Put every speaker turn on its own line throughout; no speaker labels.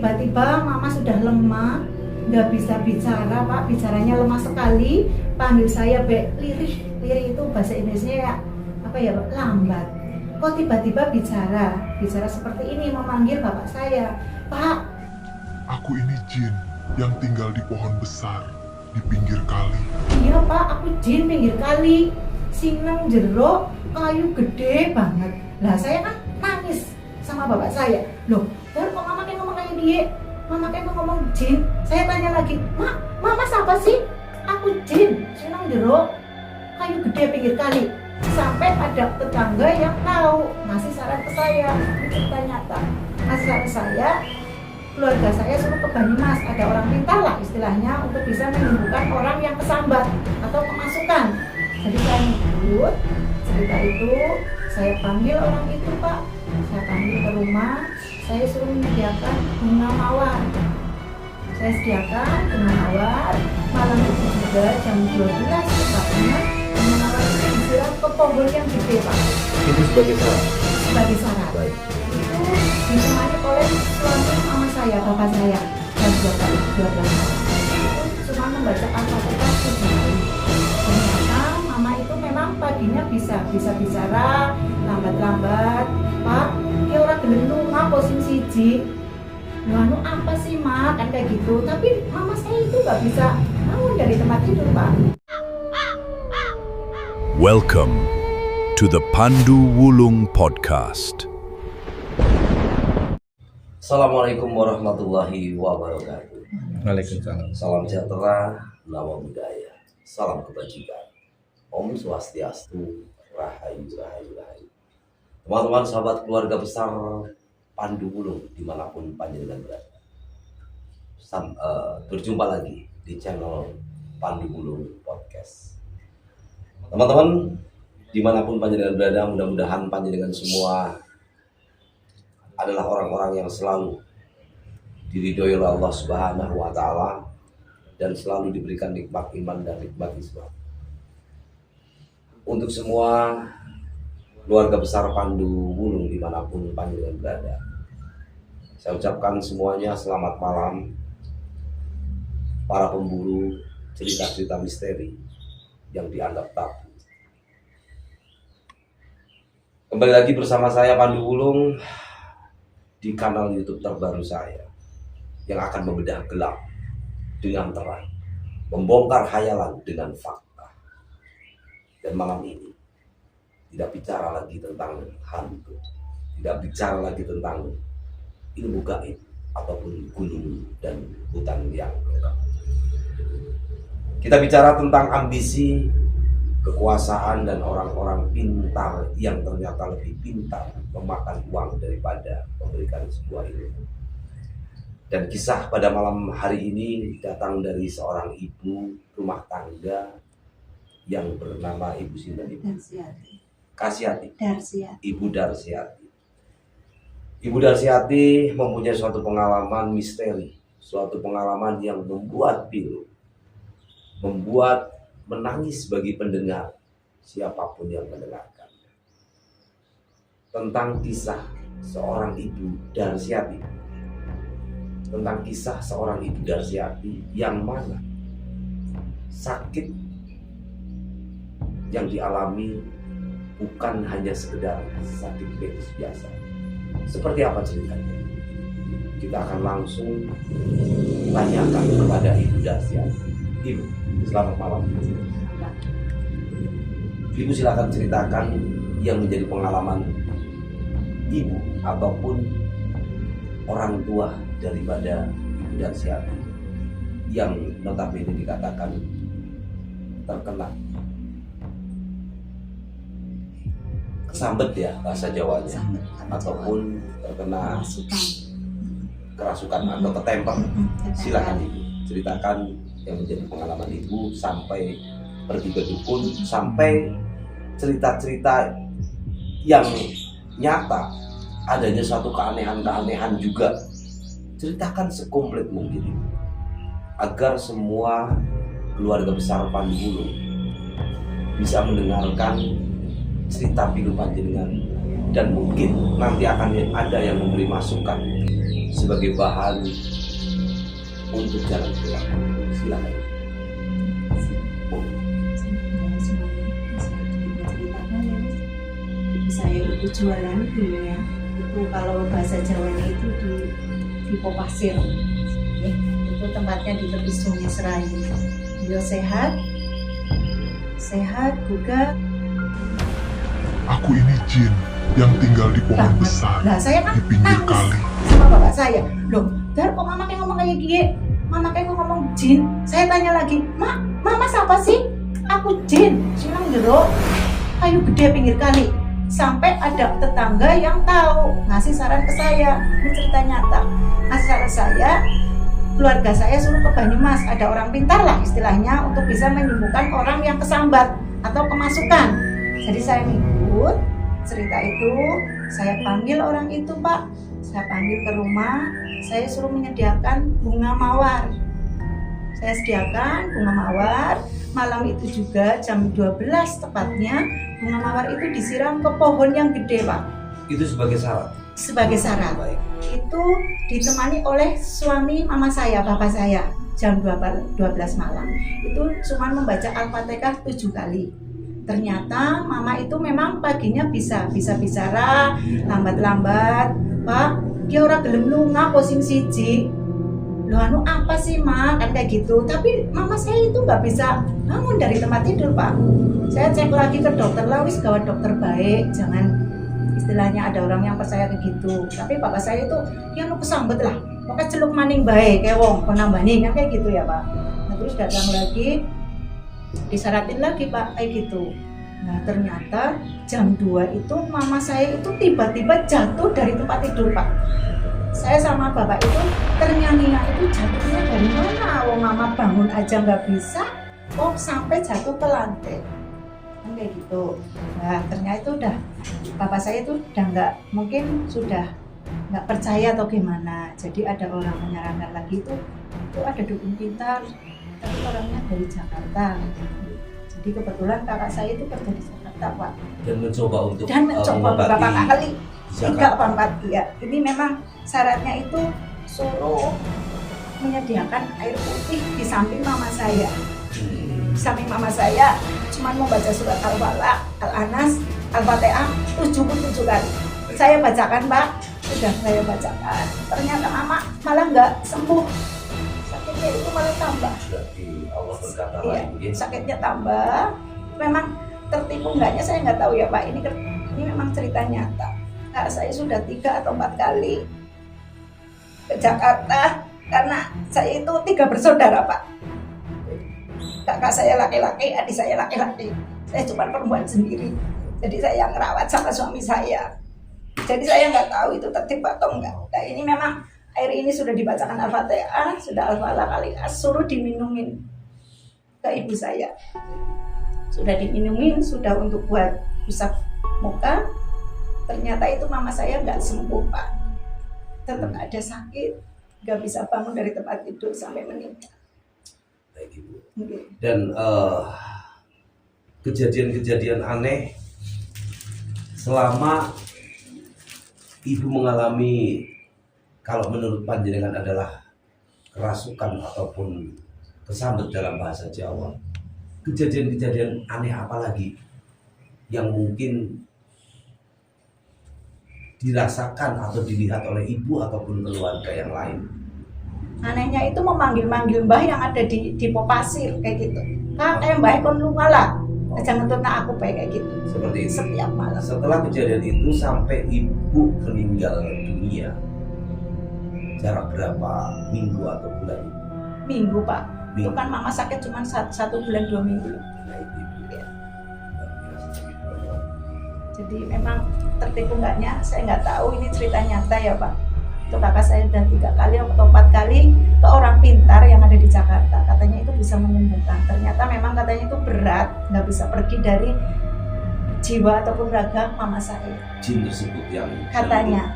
tiba-tiba mama sudah lemah, nggak bisa bicara Pak, bicaranya lemah sekali. Panggil saya lirih itu bahasa Indonesia ya apa ya Pak, lambat. Kok tiba-tiba bicara seperti ini, memanggil bapak saya, Pak.
Aku ini jin yang tinggal di pohon besar di pinggir kali.
Iya Pak, aku jin pinggir kali, sineng jero kayu gede banget. Lah saya kan nangis sama bapak saya. Loh, kok mama kayak ngomong kayak dia? Mama kayak ngomong jin. Saya tanya lagi, mama siapa sih? Aku jin, sineng jero kayu gede pinggir kali. Sampai ada tetangga yang tahu, ngasih saran ke saya. Ini cerita nyata. Ngasih saran ke saya, keluarga saya suruh ke Banyumas, ada orang pintar lah istilahnya untuk bisa menyembuhkan orang yang kesambat atau kemasukan. Jadi saya ngikut cerita itu, saya panggil orang itu Pak, saya panggil ke rumah, saya suruh menyediakan bunga mawar. Saya sediakan bunga mawar, malam itu juga jam 12 tepatnya, bunga mawar itu disiram ke pohon yang gede Pak.
Itu sebagai syarat?
Sebagai syarat.
Baik.
Itu ditemani oleh suami mama saya, bapak saya, dan dua belas. Cuma membaca Al-Fatihah 7 kali. Ternyata mama itu memang paginya bisa bicara lambat-lambat. Pak, dia orang gelem lunga posisi siji. Anu apa sih mak, kan kayak gitu. Tapi mama saya itu nggak bisa bangun dari tempat tidur Pak.
Welcome to the Pandu Wulung Podcast.
Assalamualaikum warahmatullahi wabarakatuh.
Waalaikumsalam.
Salam sejahtera, namo buddhaya, salam kebajikan. Om Swastiastu, Rahayu, Rahayu, Rahayu. Teman-teman sahabat keluarga besar Pandu Wulung dimanapun panjenengan berada. Berjumpa lagi di channel Pandu Wulung Podcast. Teman-teman dimanapun panjenengan berada, mudah-mudahan panjenengan semua adalah orang-orang yang selalu diridhoi oleh Allah Subhanahu wa Ta'ala dan selalu diberikan nikmat iman dan nikmat Islam. Untuk semua keluarga besar Pandu Wulung dimanapun panjenengan berada, saya ucapkan semuanya selamat malam. Para pemburu cerita-cerita misteri yang dianggap tabu. Kembali lagi bersama saya Pandu Wulung di kanal YouTube terbaru saya yang akan membedah gelap dengan terang, membongkar khayalan dengan fakta. Dan malam ini tidak bicara lagi tentang hantu, tidak bicara lagi tentang ilmu gaib ataupun gunung dan hutan yang lengkap. Kita bicara tentang ambisi, kekuasaan, dan orang-orang pintar yang ternyata lebih pintar memakan uang daripada memberikan sebuah ilmu. Dan kisah pada malam hari ini datang dari seorang ibu rumah tangga yang bernama Ibu Sinta Kasiati. Ibu Darsiati. Ibu Darsiati mempunyai suatu pengalaman misteri, suatu pengalaman yang membuat pilu, membuat menangis bagi pendengar siapapun yang mendengarkan. Tentang kisah seorang Ibu Darsiati. Tentang kisah seorang Ibu Darsiati yang mana sakit yang dialami bukan hanya sekedar sakit medis biasa. Seperti apa ceritanya? Kita akan langsung tanyakan kepada Ibu Darsiati. Ibu, selamat malam. Ibu silakan ceritakan yang menjadi pengalaman ibu ataupun orang tua daripada Ibu Darsiati yang notabene dikatakan terkena kesambet ya bahasa Jawanya, ataupun terkena kerasukan atau ketemper. Silakan Ibu ceritakan yang menjadi pengalaman ibu sampai pergi ke dukun, sampai cerita-cerita yang nyata adanya suatu keanehan-keanehan juga. Ceritakan sekomplit mungkin agar semua keluarga besar Pandu Wulung bisa mendengarkan cerita pilu panjenengan, dan mungkin nanti akan ada yang memberi masukan sebagai bahan untuk jalan pulang. Silakan.
Saya itu jualan dulunya itu kalau bahasa Jawanya itu di Popasir, itu tempatnya di tepi Sungai Serayu. Beliau sehat juga.
Aku ini jin yang tinggal di pohon besar
Lah saya kan
di pinggir
nangis
kali.
sama bapak saya. Loh, Dar kok mama kayak ngomong kayak gini? Mama kayak ngomong jin. Saya tanya lagi, mama siapa sih? Aku jin, Sinang Jero, kayu gede pinggir kali. Sampai ada tetangga yang tahu ngasih saran ke saya. Ini cerita nyata. Ngasih saran saya, keluarga saya suruh ke Banyumas. Ada orang pintar lah istilahnya untuk bisa menyembuhkan orang yang kesambat atau kemasukan. Jadi saya ngikut cerita itu, saya panggil orang itu Pak. Saya panggil ke rumah, saya suruh menyediakan bunga mawar. Saya sediakan bunga mawar. Malam itu juga jam 12 tepatnya, bunga mawar itu disiram ke pohon yang gede Pak.
Itu sebagai syarat.
Sebagai syarat.
Baik.
Itu ditemani oleh suami mama saya, bapak saya, jam 12 malam. Itu cuma membaca Al-Fatihah 7 kali. Ternyata mama itu memang paginya bisa bicara lambat-lambat. Pak, dia orang gelem lunga posing siji. Loh anu apa sih Mak, kan kayak gitu. Tapi mama saya itu nggak bisa bangun dari tempat tidur Pak. Saya cek lagi ke dokter lah, wis gawat dokter baik, jangan istilahnya ada orang yang percaya kayak gitu. Tapi bapak saya itu ya nu kesambet lah, pokoknya celuk maning baik kayak wong penambani kan kayak gitu ya Pak. Nah, terus datang lagi disaratin lagi Pak kayak gitu. Nah ternyata jam 2 itu mama saya itu tiba-tiba jatuh dari tempat tidur Pak. Saya sama bapak itu terngiang-ngiang, itu jatuhnya dari mana? Wong mama bangun aja nggak bisa, kok sampai jatuh ke lantai kan kayak gitu. Nah ternyata itu udah bapak saya itu udah nggak, mungkin sudah nggak percaya atau gimana. Jadi ada orang menyarankan lagi itu ada dukun pintar tapi orangnya dari Jakarta. Jadi kebetulan kakak saya itu kerja di Jakarta Pak.
Dan mencoba untuk
beberapa kali, 3
Jakarta.
apa 4 ya. Ini memang syaratnya itu suruh menyediakan air putih di samping mama saya. Di samping mama saya cuma mau baca surat Al-Falaq, Al-Anas, Al-Fatihah 77 kali. Saya bacakan Pak, sudah saya bacakan. Ternyata mama malah nggak sembuh. Sakitnya itu malah tambah.
Berarti Allah berkata
Iya,
lain ya.
sakitnya tambah. Memang tertipu enggaknya saya nggak tahu ya Pak. Ini memang cerita nyata. Nah, saya sudah 3 atau 4 kali ke Jakarta karena saya itu 3 bersaudara Pak. Kakak saya laki-laki, adik saya laki-laki. Saya cuma perempuan sendiri. Jadi saya yang merawat sama suami saya. Jadi saya nggak tahu itu tertipu atau enggak. Nah ini memang air ini sudah dibacakan Al-Fatihah, sudah Al-Falaq kali, suruh diminumin ke ibu saya. Sudah diminumin, sudah untuk buat usap muka. Ternyata itu mama saya nggak sembuh Pak. Tetap ada sakit, nggak bisa bangun dari tempat tidur sampai meninggal.
Baik Ibu.
Okay.
Dan kejadian-kejadian aneh selama Ibu mengalami, kalau menurut panjenengan adalah kerasukan ataupun kesambet dalam bahasa Jawa, kejadian-kejadian aneh apa lagi yang mungkin dirasakan atau dilihat oleh ibu ataupun keluarga yang lain?
Anehnya itu memanggil-manggil mbah yang ada di Popasir kayak gitu. Kak, mbah kon lunga lah. Jangan tuna aku baik kayak gitu.
Seperti itu.
Setiap malam.
Setelah kejadian itu sampai ibu meninggal dunia, jarak berapa minggu atau bulan?
Minggu Pak.
Minggu.
Itu kan mama sakit cuma 1 bulan 2 minggu.
Baik, Ibu.
Ya.
Luar biasa.
Jadi memang tertipu enggaknya saya nggak tahu, ini cerita nyata ya Pak. Itu kakak saya udah 3 kali atau 4 kali ke orang pintar yang ada di Jakarta, katanya itu bisa menyembuhkan. Ternyata memang katanya itu berat, nggak bisa pergi dari jiwa ataupun raga mama saya.
Jin tersebut yang
Katanya.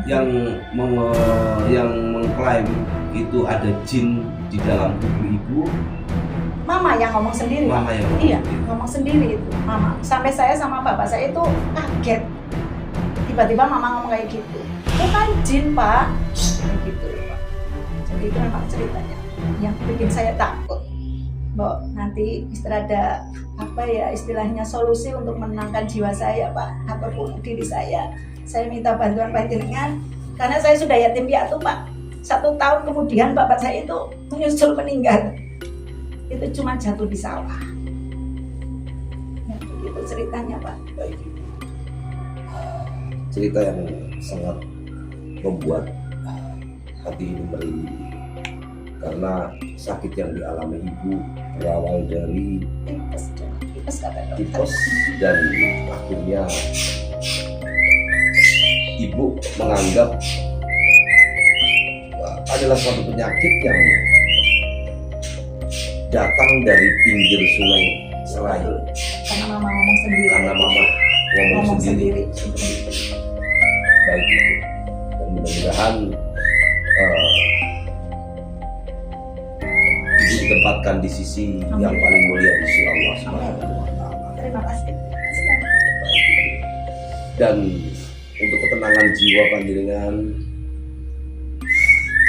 yang mengklaim itu ada jin di dalam tubuh ibu.
Mama yang ngomong sendiri.
Mama yang ngomong
Iya,
sendiri.
ngomong sendiri itu mama. Sampai saya sama bapak saya itu kaget. tiba-tiba mama ngomong kayak gitu. Bukan jin pak, kayak gitu pak. Jadi itu memang ceritanya yang bikin saya takut. Bahwa nanti ada apa ya istilahnya solusi untuk menenangkan jiwa saya pak ataupun diri saya minta bantuan panjenengan karena saya sudah yatim piatu pak. 1 tahun kemudian bapak saya itu menyusul meninggal, itu cuma jatuh di sawah. Ya, itu ceritanya pak.
Baik. Cerita yang sangat membuat hati ini merinding karena sakit yang dialami ibu berawal dari tipes dan akhirnya ibu menganggap adalah suatu penyakit yang datang dari pinggir sungai Serai.
Karena mama ngomong sendiri.
Ngomong sendiri. Baik itu. Dan mudah-mudahan ibu ditempatkan di sisi yang paling mulia di sisi Allah Subhanahu wa Ta'ala.
Terima kasih.
Baik itu. Dan untuk ketenangan jiwa panjenengan,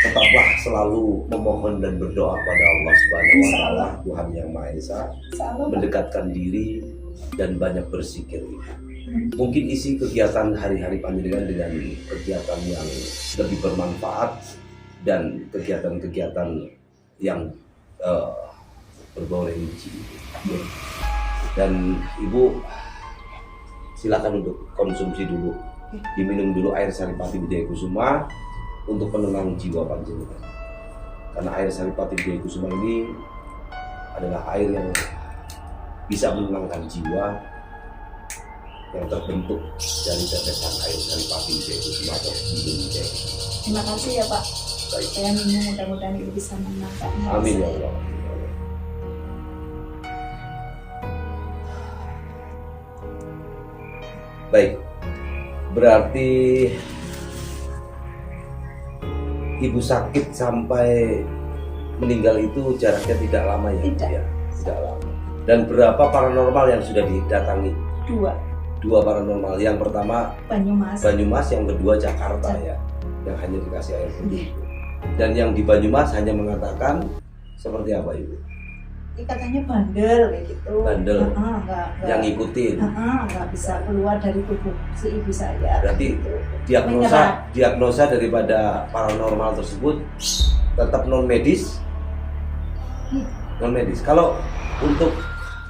tetaplah selalu memohon dan berdoa pada Allah Subhanahu wa Ta'ala, Tuhan yang Maha Esa, mendekatkan diri dan banyak berzikir. Mungkin isi kegiatan hari-hari panjenengan dengan kegiatan yang lebih bermanfaat dan kegiatan-kegiatan yang berbau religi. Dan ibu silakan untuk konsumsi dulu, diminum dulu air Saripati Wijaya Kusuma untuk penenang jiwa panjenengan. Karena air Saripati Wijaya Kusuma ini adalah air yang bisa menenangkan jiwa yang terbentuk dari tetesan air Saripati Wijaya Kusuma atau Gunung Wijaya.
Terima kasih ya Pak.
Baik.
Saya minum mudah-mudahan itu bisa menenangkan.
Amin ya Allah. Baik. Berarti ibu sakit sampai meninggal itu jaraknya tidak lama ya?
Tidak.
Ya, tidak lama. Dan berapa paranormal yang sudah didatangi?
2
paranormal. Yang pertama Banyumas, yang kedua Jakarta ya, yang hanya dikasih air putih. Dan yang di Banyumas hanya mengatakan seperti apa ibu?
Katanya bandel kayak gitu.
Bandel.
Enggak.
Yang ngikutin.
Enggak bisa keluar dari tubuh si ibu saya.
Berarti
Gitu.
diagnosa daripada paranormal tersebut tetap non medis. Non medis. Kalau untuk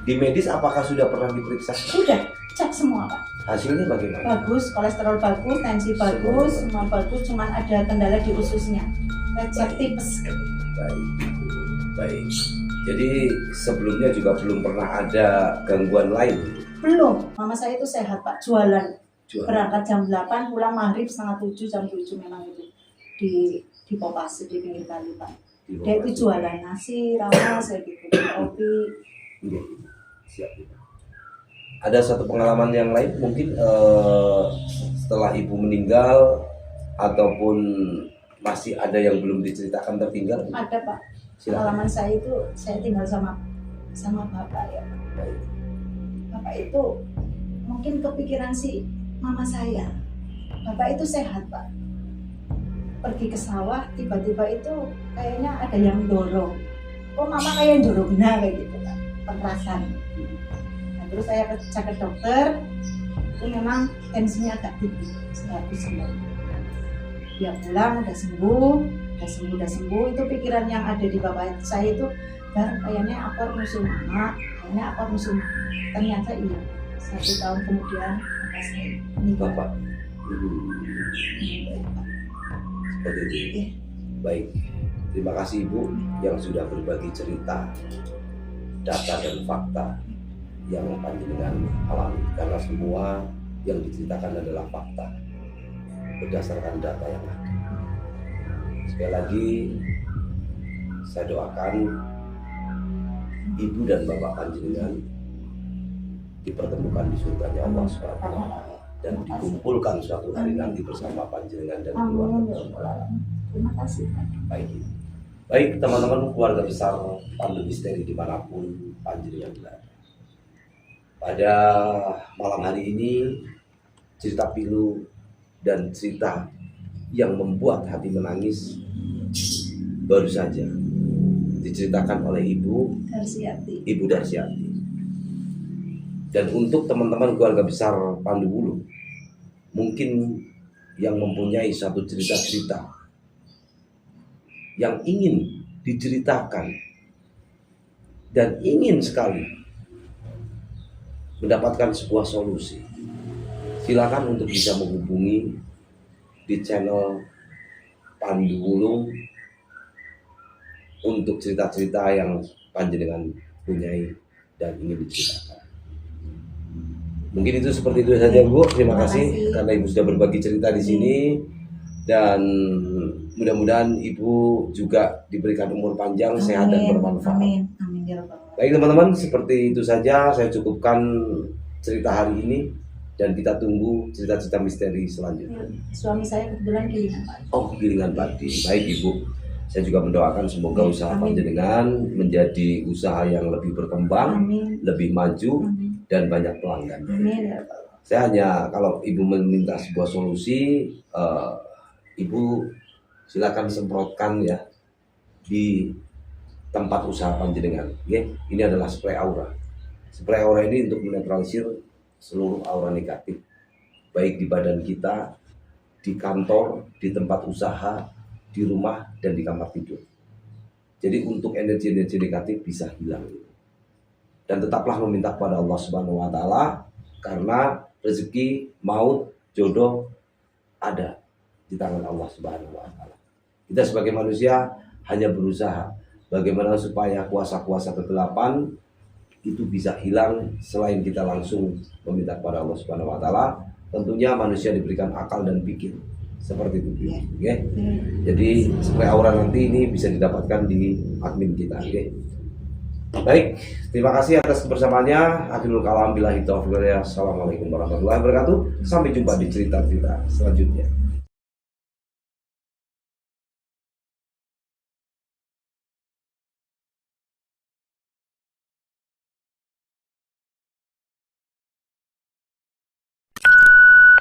di medis apakah sudah pernah diperiksa?
Sudah, cek semua Pak.
Hasilnya bagaimana?
Bagus, kolesterol bagus, tensi bagus, semua bagus, cuman ada kendala di ususnya. Cek tipes.
Baik. Jadi sebelumnya juga belum pernah ada gangguan lain?
Belum, mama saya itu sehat Pak, jualan. Berangkat jam 8, pulang maghrib setengah 7, jam 7 memang itu di Popasi, di pinggir kali Pak. Dia itu jualan nasi, rames, kayak gitu, kopi.
Iya, siap. Ada satu pengalaman yang lain mungkin setelah ibu meninggal ataupun masih ada yang belum diceritakan tertinggal?
Ada Pak.
Silakan.
Pengalaman saya itu saya tinggal sama bapak ya. Bapak itu mungkin kepikiran si mama saya. Bapak itu sehat Pak. Pergi ke sawah tiba-tiba itu kayaknya ada yang dorong. Kok mama kayak dorong kayak gitu Pak. Perasan. Nah, terus saya cek ke dokter. Itu memang tensinya agak tinggi 109. Dia pulang udah sembuh. Itu pikiran yang ada di bapak saya itu kayaknya aku harus musuh mama, ternyata iya 1 tahun kemudian bapak saya meninggal.
Bapak seperti itu. Baik, terima kasih ibu yang sudah berbagi cerita, data dan fakta yang panjenengan alami, karena semua yang diceritakan adalah fakta berdasarkan data yang ada. Sekali lagi saya doakan ibu dan bapak panjenengan dipertemukan di surganya Allah SWT dan dikumpulkan suatu hari nanti bersama panjenengan dan keluarga.
Terima kasih.
Baik teman-teman keluarga besar Pandu Misteri dimanapun panjenengan berada. Pada malam hari ini cerita pilu dan cerita yang membuat hati menangis baru saja diceritakan oleh Ibu Darsiati. Dan untuk teman-teman keluarga besar Pandu Wulung, mungkin yang mempunyai satu cerita-cerita yang ingin diceritakan dan ingin sekali mendapatkan sebuah solusi, silakan untuk bisa menghubungi di channel Pandu Wulung untuk cerita-cerita yang panjenengan punyai dan ingin diceritakan. Mungkin itu seperti itu saja Bu. Terima kasih karena Ibu sudah berbagi cerita di sini, dan mudah-mudahan Ibu juga diberikan umur panjang, sehat dan bermanfaat.
Amin. Ya Rabbal Alamin.
Baik teman-teman, seperti itu saja saya cukupkan cerita hari ini, dan kita tunggu cerita-cerita misteri selanjutnya.
Suami saya kebetulan gilingan Pak.
Oh, gilingan padi. Baik Ibu. Saya juga mendoakan semoga usaha panjenengan menjadi usaha yang lebih berkembang, lebih maju, dan banyak pelanggan.
Amin.
Saya hanya kalau Ibu meminta sebuah solusi, Ibu silakan semprotkan ya di tempat usaha panjenengan. Ini adalah spray aura. Spray aura ini untuk menetralisir seluruh aura negatif, baik di badan kita, di kantor, di tempat usaha, di rumah, dan di kamar tidur. Jadi untuk energi-energi negatif bisa hilang. Dan tetaplah meminta kepada Allah Subhanahu wa taala, karena rezeki, maut, jodoh ada di tangan Allah Subhanahu wa taala. Kita sebagai manusia hanya berusaha bagaimana supaya kuasa-kuasa kegelapan itu bisa hilang selain kita langsung meminta kepada Allah Subhanahu wa taala. Tentunya manusia diberikan akal dan pikir. Seperti itu. Jadi spray aura nanti ini bisa didapatkan di admin kita. Baik, terima kasih atas kebersamaannya. Akhirul kalam billahi taufiq. Assalamualaikum warahmatullahi wabarakatuh. Sampai jumpa di cerita-cerita selanjutnya.